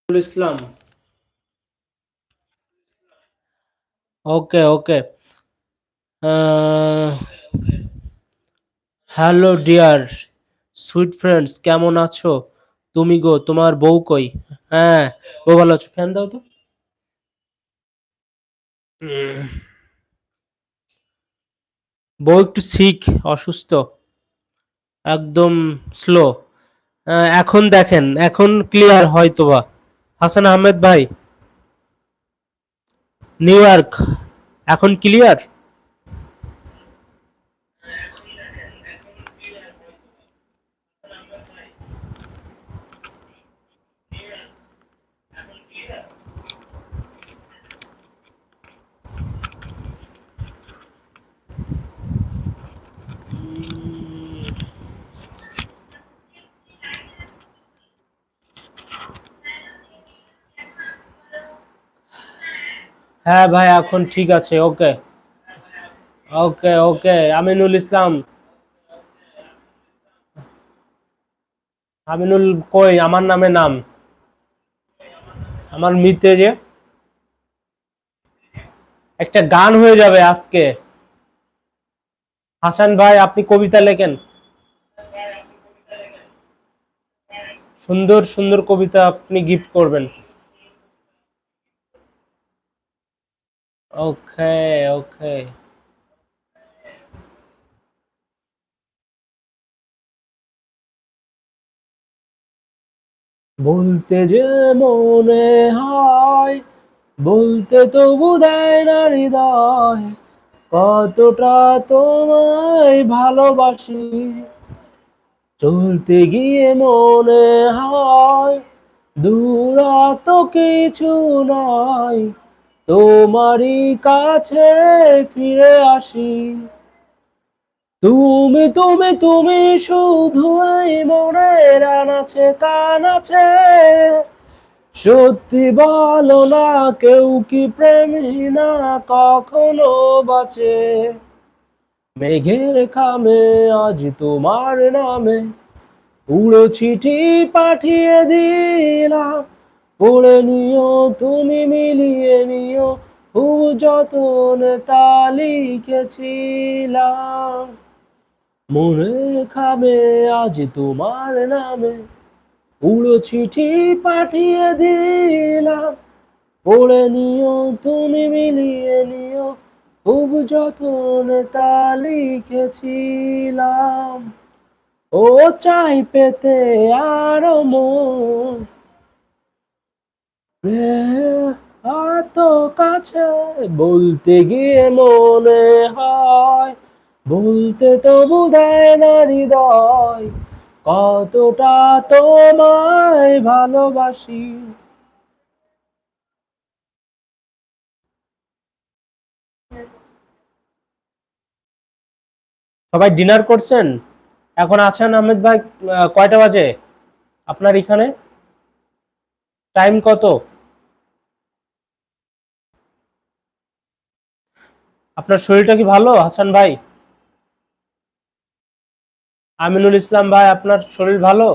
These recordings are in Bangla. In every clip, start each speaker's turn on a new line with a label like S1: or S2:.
S1: ইসলাম। ওকে, ওকে। হ্যালো ডিয়ার সুইট ফ্রেন্ডস, কেমন আছো তুমি গো? তোমার বউ কই? হ্যাঁ, বউ ভালো আছো? ফ্যান দাও তো। উম, বউ একটু সিক, অসুস্থ, একদম স্লো। এখন দেখেন, এখন ক্লিয়ার হয়তোবা। হাসান আহমেদ ভাই, নিউ ইয়র্ক, এখন ক্লিয়ার? হ্যাঁ ভাই, এখন ঠিক আছে। ওকে, ওকে, ওকে। আমিনুল ইসলাম, আমিনুল কই? আমার নামে নাম, আমার মিতে যে একটা গান হয়ে যাবে আজকে। হাসান ভাই, আপনি কবিতা লেখেন, সুন্দর সুন্দর কবিতা আপনি গিফট করবেন। ওকে, ওকে। বলতে যে মনে হয়, বলতে তবু দেয় না হৃদয়, কতটা তোমায় ভালোবাসি। চলতে গিয়ে মনে হয় দূরত্ব কিছু নয়, তোমারই কাছে ফিরে আসি। তুমি তুমি তুমি শুধু এই মনের আনাচে কানাচে, সত্যি বলো না, কেউ কি প্রেমহীনা কখনো বাঁচে? মেঘের খামে আজ তোমার নামে পুরো চিঠি পাঠিয়ে দিলাম, পড়ে নিও তুমি, মিলিয়ে নিও, খুব যতনে তা লিখেছিলাম। মনের খামে আজ তোমার নামে পুরো চিঠি পাঠিয়ে দিলাম, পড়ে নিও তুমি, মিলিয়ে নিও, খুব যতনে তা লিখেছিলাম। ও চাই পেতে আরো মন, এত কাছে, বলতে গিয়ে মনে হয়, বলতে তবু দেয় না হৃদয়, কতটা তোমায় ভালোবাসি। সবাই ডিনার করছেন? এখন আছেন আহমেদ ভাই? কয়টা বাজে আপনার এখানে? টাইম কত? আপনার শরীরটা কি ভালো হাসান ভাই? আমিনুল ইসলাম ভাই, আপনার শরীর ভালো?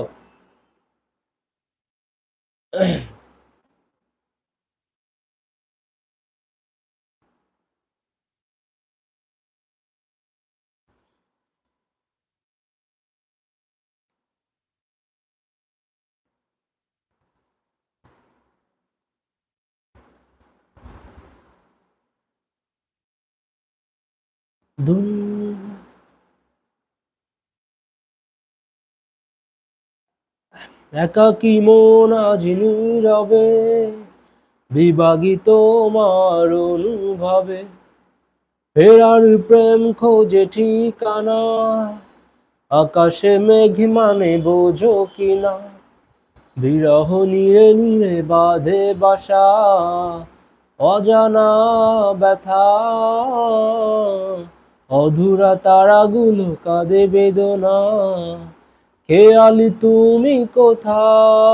S1: ধুম। একাকী মন আজ নীরবে, বিভাগী তোমার অনুভবে, ফেরার প্রেম খোঁজে ঠিকানা, আকাশে মেঘ মানে বোঝো কিনা, বিরহ নিয়ে নিয়ে বাঁধে বাসা, অজানা ব্যথা, অধুরা তারাগুলো কাঁদে বেদনা, খেয়ালি তুমি কোথায়?